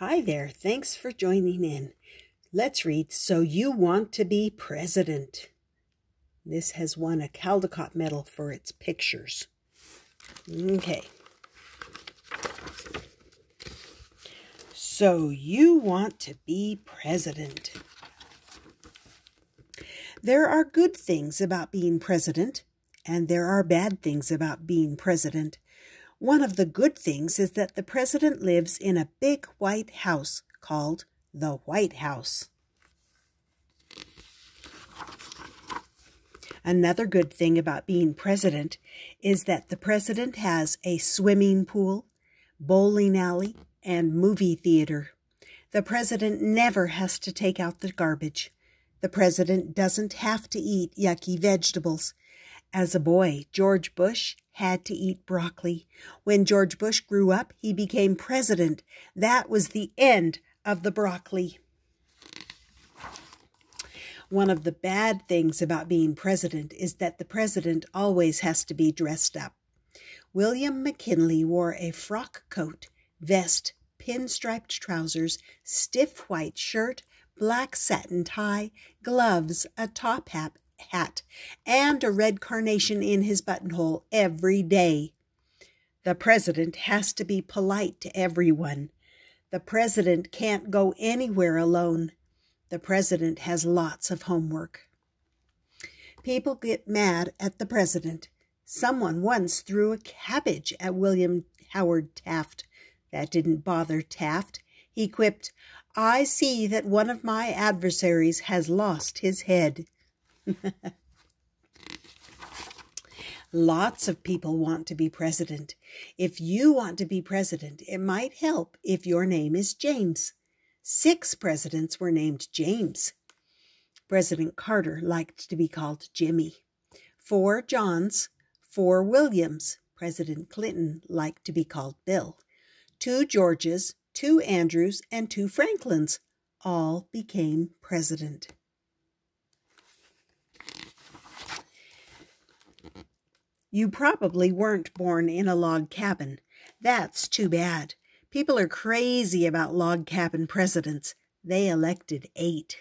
Hi there, thanks for joining in. Let's read So You Want to Be President. This has won a Caldecott Medal for its pictures. Okay. So you want to be president. There are good things about being president, and there are bad things about being president. One of the good things is that the president lives in a big white house called the White House. Another good thing about being president is that the president has a swimming pool, bowling alley, and movie theater. The president never has to take out the garbage. The president doesn't have to eat yucky vegetables. As a boy, George Bush had to eat broccoli. When George Bush grew up, he became president. That was the end of the broccoli. One of the bad things about being president is that the president always has to be dressed up. William McKinley wore a frock coat, vest, pinstriped trousers, stiff white shirt, black satin tie, gloves, a top hat, and a red carnation in his buttonhole every day. The president has to be polite to everyone. The president can't go anywhere alone. The president has lots of homework. People get mad at the president. Someone once threw a cabbage at William Howard Taft. That didn't bother Taft. He quipped, "I see that one of my adversaries has lost his head." Lots of people want to be president. If you want to be president, it might help if your name is James. 6 presidents were named James. President Carter liked to be called Jimmy. 4 Johns, 4 Williams. President Clinton liked to be called Bill. 2 Georges, 2 Andrews, and 2 Franklins all became president. You probably weren't born in a log cabin. That's too bad. People are crazy about log cabin presidents. They elected 8.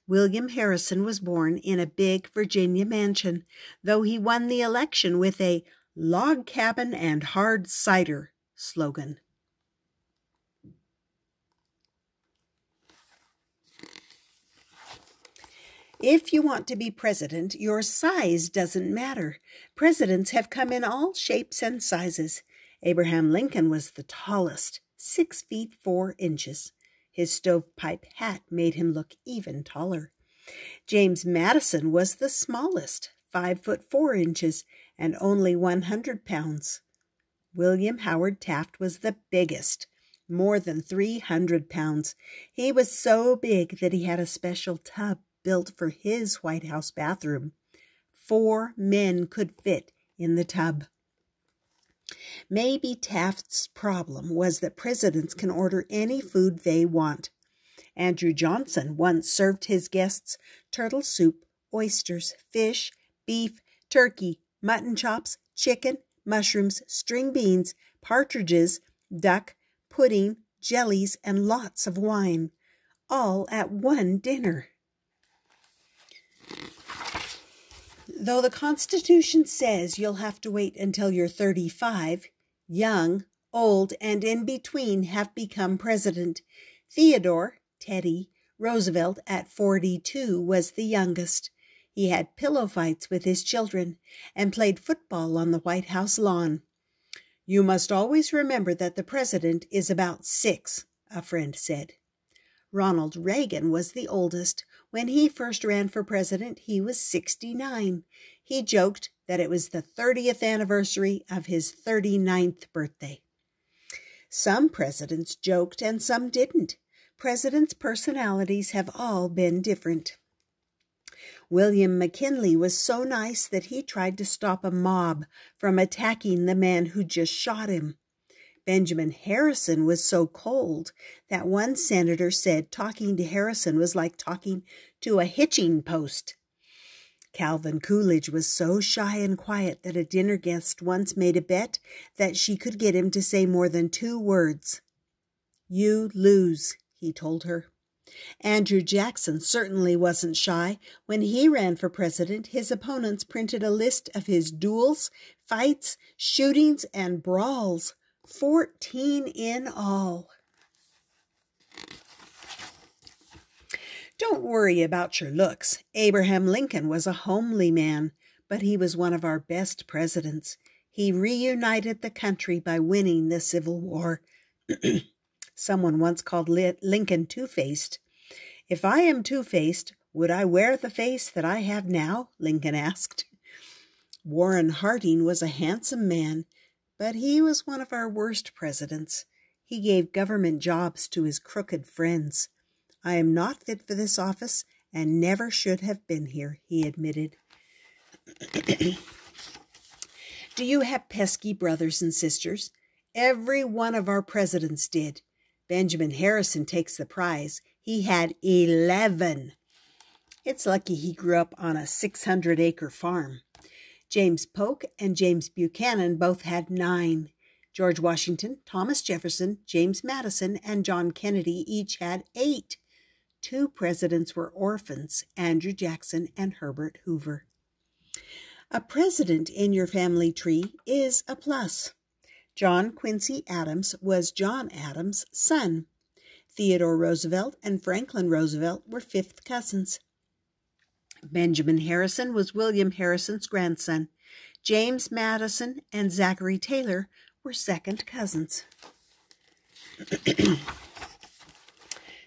William Harrison was born in a big Virginia mansion, though he won the election with a "log cabin and hard cider" slogan. If you want to be president, your size doesn't matter. Presidents have come in all shapes and sizes. Abraham Lincoln was the tallest, 6 feet 4 inches. His stovepipe hat made him look even taller. James Madison was the smallest, 5 foot 4 inches, and only 100 pounds. William Howard Taft was the biggest, more than 300 pounds. He was so big that he had a special tub built for his White House bathroom. 4 men could fit in the tub. Maybe Taft's problem was that presidents can order any food they want. Andrew Johnson once served his guests turtle soup, oysters, fish, beef, turkey, mutton chops, chicken, mushrooms, string beans, partridges, duck, pudding, jellies, and lots of wine, all at one dinner. Though the Constitution says you'll have to wait until you're 35, young, old, and in between have become president. Theodore, Teddy, Roosevelt at 42 was the youngest. He had pillow fights with his children and played football on the White House lawn. "You must always remember that the president is about 6, a friend said. Ronald Reagan was the oldest. When he first ran for president, he was 69. He joked that it was the 30th anniversary of his 39th birthday. Some presidents joked and some didn't. Presidents' personalities have all been different. William McKinley was so nice that he tried to stop a mob from attacking the man who just shot him. Benjamin Harrison was so cold that one senator said talking to Harrison was like talking to a hitching post. Calvin Coolidge was so shy and quiet that a dinner guest once made a bet that she could get him to say more than 2 words. You lose, he told her. Andrew Jackson certainly wasn't shy. When he ran for president, his opponents printed a list of his duels, fights, shootings, and brawls. 14 in all. Don't worry about your looks. Abraham Lincoln was a homely man, but he was one of our best presidents. He reunited the country by winning the Civil War. Someone once called Lincoln two-faced. If I am two-faced, would I wear the face that I have now? Lincoln asked. Warren Harding was a handsome man, but he was one of our worst presidents. He gave government jobs to his crooked friends. I am not fit for this office and never should have been here, he admitted. Do you have pesky brothers and sisters? Every one of our presidents did. Benjamin Harrison takes the prize. He had 11. It's lucky he grew up on a 600-acre farm. James Polk and James Buchanan both had 9. George Washington, Thomas Jefferson, James Madison, and John Kennedy each had 8. 2 presidents were orphans, Andrew Jackson and Herbert Hoover. A president in your family tree is a plus. John Quincy Adams was John Adams' son. Theodore Roosevelt and Franklin Roosevelt were 5th cousins. Benjamin Harrison was William Harrison's grandson. James Madison and Zachary Taylor were 2nd cousins.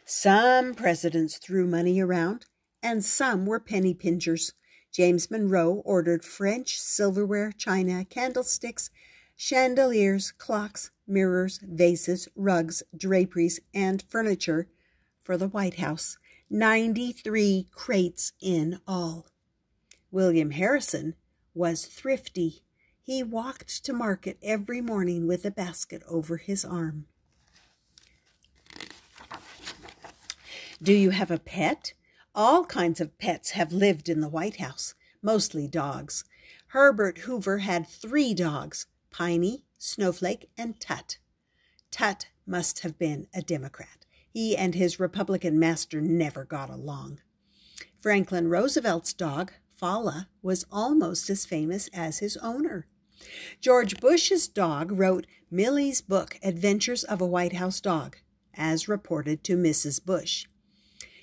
Some presidents threw money around, and some were penny pinchers. James Monroe ordered French silverware, china, candlesticks, chandeliers, clocks, mirrors, vases, rugs, draperies, and furniture for the White House. 93 crates in all. William Harrison was thrifty. He walked to market every morning with a basket over his arm. Do you have a pet? All kinds of pets have lived in the White House, mostly dogs. Herbert Hoover had 3 dogs, Piney, Snowflake, and Tut. Tut must have been a Democrat. He and his Republican master never got along. Franklin Roosevelt's dog, Fala, was almost as famous as his owner. George Bush's dog wrote Millie's book, Adventures of a White House Dog, as reported to Mrs. Bush.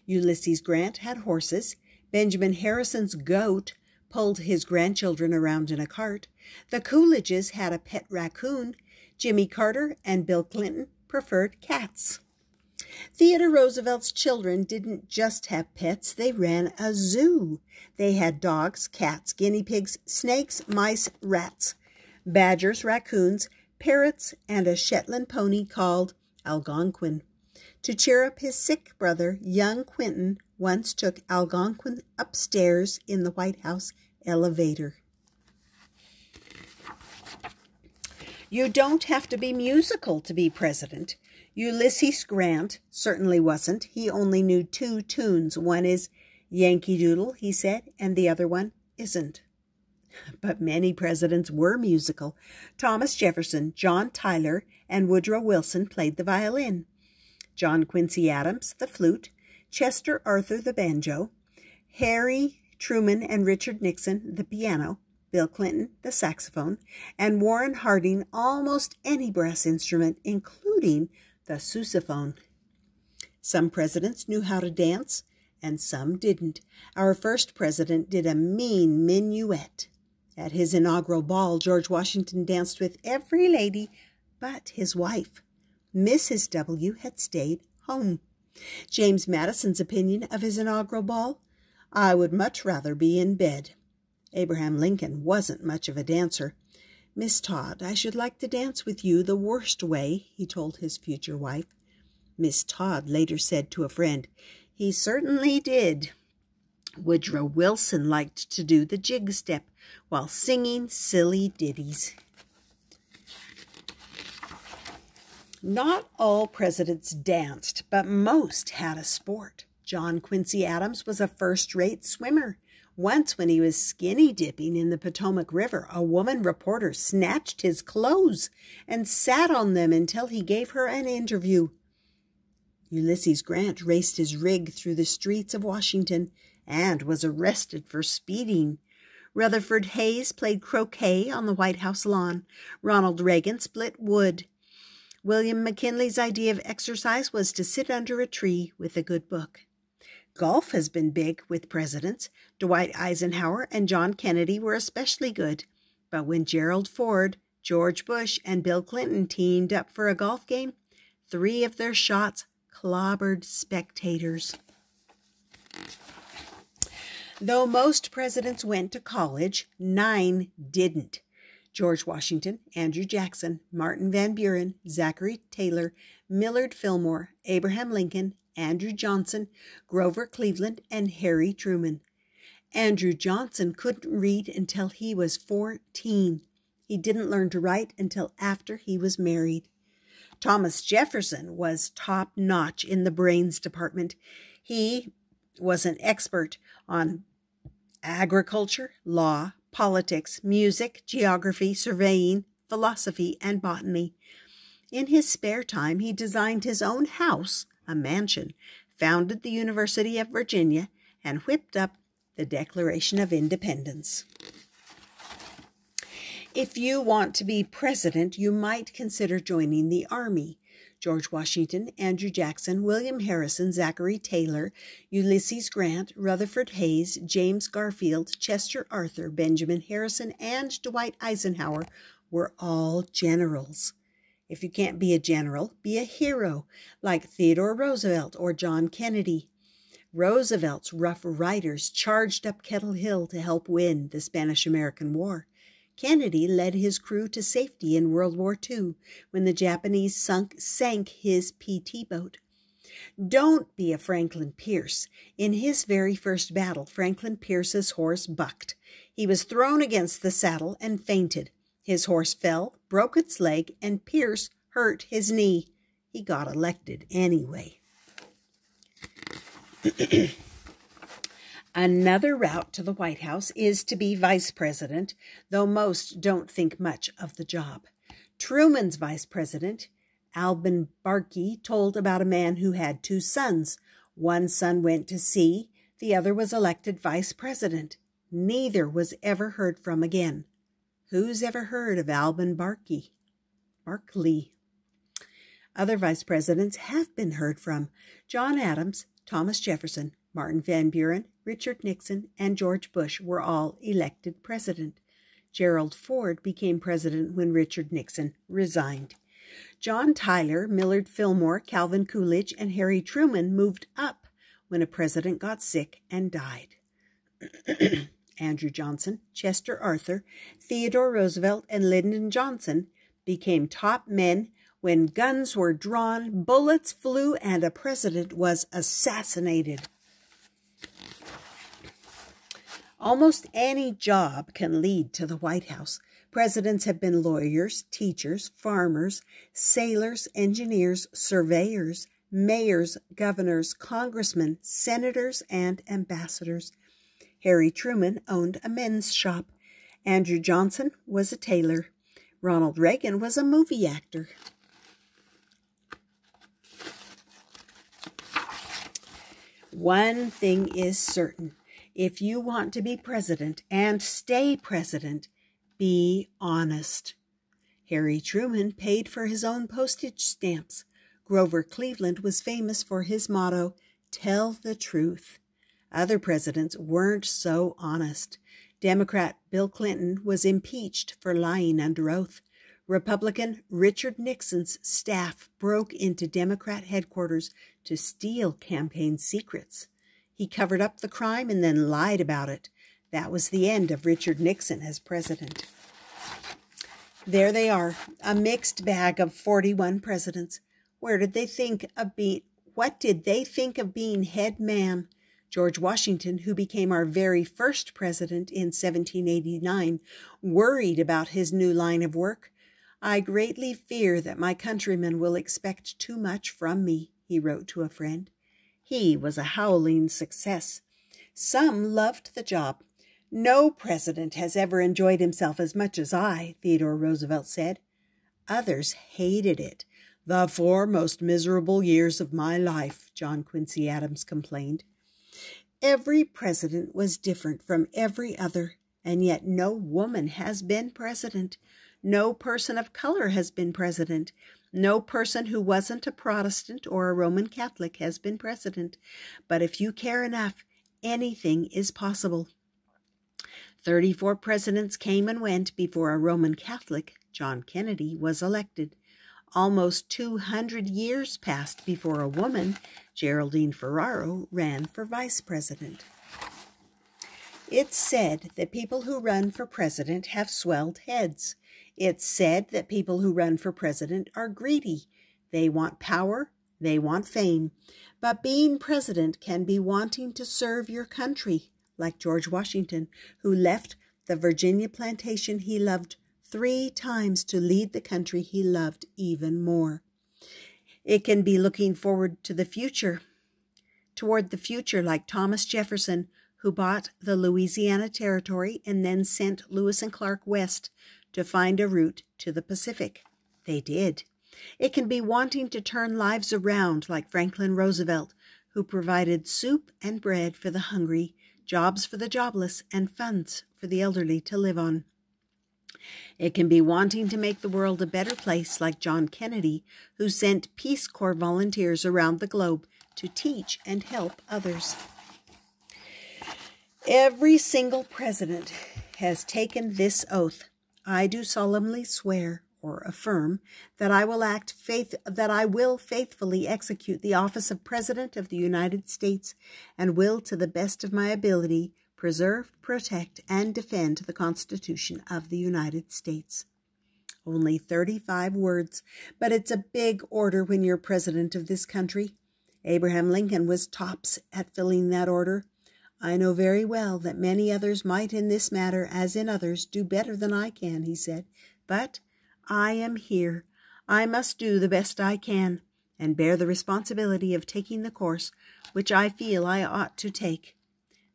Ulysses Grant had horses. Benjamin Harrison's goat pulled his grandchildren around in a cart. The Coolidges had a pet raccoon. Jimmy Carter and Bill Clinton preferred cats. Theodore Roosevelt's children didn't just have pets, they ran a zoo. They had dogs, cats, guinea pigs, snakes, mice, rats, badgers, raccoons, parrots, and a Shetland pony called Algonquin. To cheer up his sick brother, young Quentin once took Algonquin upstairs in the White House elevator. You don't have to be musical to be president. Ulysses Grant certainly wasn't. He only knew 2 tunes. One is Yankee Doodle, he said, and the other one isn't. But many presidents were musical. Thomas Jefferson, John Tyler, and Woodrow Wilson played the violin. John Quincy Adams, the flute. Chester Arthur, the banjo. Harry Truman and Richard Nixon, the piano. Bill Clinton, the saxophone. And Warren Harding, almost any brass instrument, including the sousaphone. Some presidents knew how to dance, and some didn't. Our first president did a mean minuet. At his inaugural ball, George Washington danced with every lady but his wife. Mrs. W. had stayed home. James Madison's opinion of his inaugural ball? I would much rather be in bed. Abraham Lincoln wasn't much of a dancer. Miss Todd, I should like to dance with you the worst way, he told his future wife. Miss Todd later said to a friend, he certainly did. Woodrow Wilson liked to do the jig step while singing silly ditties. Not all presidents danced, but most had a sport. John Quincy Adams was a first-rate swimmer. Once when he was skinny dipping in the Potomac River, a woman reporter snatched his clothes and sat on them until he gave her an interview. Ulysses Grant raced his rig through the streets of Washington and was arrested for speeding. Rutherford Hayes played croquet on the White House lawn. Ronald Reagan split wood. William McKinley's idea of exercise was to sit under a tree with a good book. Golf has been big with presidents. Dwight Eisenhower and John Kennedy were especially good. But when Gerald Ford, George Bush, and Bill Clinton teamed up for a golf game, 3 of their shots clobbered spectators. Though most presidents went to college, 9 didn't. George Washington, Andrew Jackson, Martin Van Buren, Zachary Taylor, Millard Fillmore, Abraham Lincoln, Andrew Johnson, Grover Cleveland, and Harry Truman. Andrew Johnson couldn't read until he was 14. He didn't learn to write until after he was married. Thomas Jefferson was top-notch in the brains department. He was an expert on agriculture, law, politics, music, geography, surveying, philosophy, and botany. In his spare time, he designed his own house, a mansion, founded the University of Virginia, and whipped up the Declaration of Independence. If you want to be president, you might consider joining the Army. George Washington, Andrew Jackson, William Harrison, Zachary Taylor, Ulysses Grant, Rutherford Hayes, James Garfield, Chester Arthur, Benjamin Harrison, and Dwight Eisenhower were all generals. If you can't be a general, be a hero, like Theodore Roosevelt or John Kennedy. Roosevelt's Rough Riders charged up Kettle Hill to help win the Spanish-American War. Kennedy led his crew to safety in World War II when the Japanese sank his PT boat. Don't be a Franklin Pierce. In his very first battle, Franklin Pierce's horse bucked. He was thrown against the saddle and fainted. His horse fell, broke its leg, and Pierce hurt his knee. He got elected anyway. Another route to the White House is to be vice president, though most don't think much of the job. Truman's vice president, Alban Barkey, told about a man who had 2 sons. One son went to sea, the other was elected vice president. Neither was ever heard from again. Who's ever heard of Alban Barkey? Barkley. Other vice presidents have been heard from. John Adams, Thomas Jefferson, Martin Van Buren, Richard Nixon, and George Bush were all elected president. Gerald Ford became president when Richard Nixon resigned. John Tyler, Millard Fillmore, Calvin Coolidge, and Harry Truman moved up when a president got sick and died. Andrew Johnson, Chester Arthur, Theodore Roosevelt, and Lyndon Johnson became top men when guns were drawn, bullets flew, and a president was assassinated. Almost any job can lead to the White House. Presidents have been lawyers, teachers, farmers, sailors, engineers, surveyors, mayors, governors, congressmen, senators, and ambassadors. Harry Truman owned a men's shop. Andrew Johnson was a tailor. Ronald Reagan was a movie actor. One thing is certain. If you want to be president and stay president, be honest. Harry Truman paid for his own postage stamps. Grover Cleveland was famous for his motto, "Tell the truth." Other presidents weren't so honest. Democrat Bill Clinton was impeached for lying under oath. Republican Richard Nixon's staff broke into Democrat headquarters to steal campaign secrets. He covered up the crime and then lied about it. That was the end of Richard Nixon as president. There they are, a mixed bag of 41 presidents. What did they think of being head man? George Washington, who became our very first president in 1789, worried about his new line of work. "I greatly fear that my countrymen will expect too much from me," he wrote to a friend. He was a howling success. Some loved the job. "No president has ever enjoyed himself as much as I," Theodore Roosevelt said. Others hated it. "The 4 most miserable years of my life," John Quincy Adams complained. Every president was different from every other, and yet no woman has been president. No person of color has been president. No person who wasn't a Protestant or a Roman Catholic has been president. But if you care enough, anything is possible. 34 presidents came and went before a Roman Catholic, John Kennedy, was elected. Almost 200 years passed before a woman, Geraldine Ferraro, ran for vice president. It's said that people who run for president have swelled heads. It's said that people who run for president are greedy. They want power, they want fame. But being president can be wanting to serve your country, like George Washington, who left the Virginia plantation he loved 3 times to lead the country he loved even more. It can be looking forward to the future, toward the future, like Thomas Jefferson, who bought the Louisiana Territory and then sent Lewis and Clark west to find a route to the Pacific. They did. It can be wanting to turn lives around, like Franklin Roosevelt, who provided soup and bread for the hungry, jobs for the jobless, and funds for the elderly to live on. It can be wanting to make the world a better place, like John Kennedy, who sent Peace Corps volunteers around the globe to teach and help others. Every single president has taken this oath: "I do solemnly swear or affirm that I will faithfully execute the office of President of the United States and will, to the best of my ability, preserve, protect, and defend the Constitution of the United States." Only 35 words, but it's a big order when you're president of this country. Abraham Lincoln was tops at filling that order. "I know very well that many others might in this matter, as in others, do better than I can," he said. "But I am here. I must do the best I can, and bear the responsibility of taking the course which I feel I ought to take."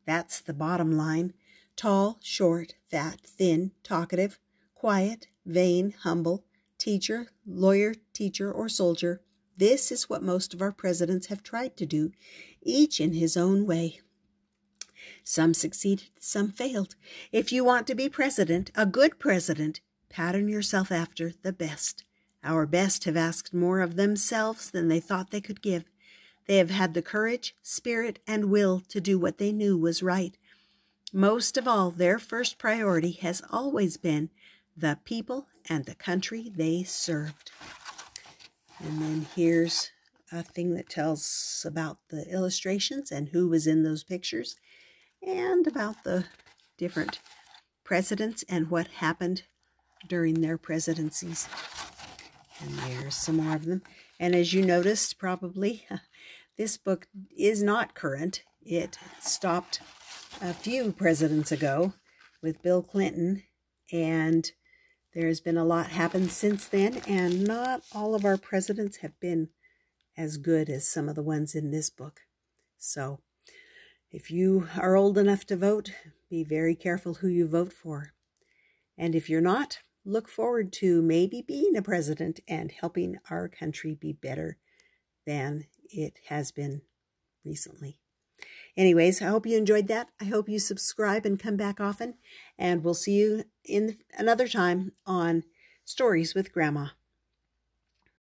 That's the bottom line. Tall, short, fat, thin, talkative, quiet, vain, humble, teacher, lawyer, teacher, or soldier. This is what most of our presidents have tried to do, each in his own way. Some succeeded, some failed. If you want to be president, a good president, pattern yourself after the best. Our best have asked more of themselves than they thought they could give. They have had the courage, spirit, and will to do what they knew was right. Most of all, their first priority has always been the people and the country they served. And then here's a thing that tells about the illustrations and who was in those pictures, and about the different presidents and what happened during their presidencies. And there's some more of them. And as you noticed, probably, this book is not current. It stopped a few presidents ago with Bill Clinton, and there's been a lot happened since then, and not all of our presidents have been as good as some of the ones in this book. So if you are old enough to vote, be very careful who you vote for. And if you're not, look forward to maybe being a president and helping our country be better than it has been recently. Anyways, I hope you enjoyed that. I hope you subscribe and come back often. And we'll see you in another time on Stories with Grandma.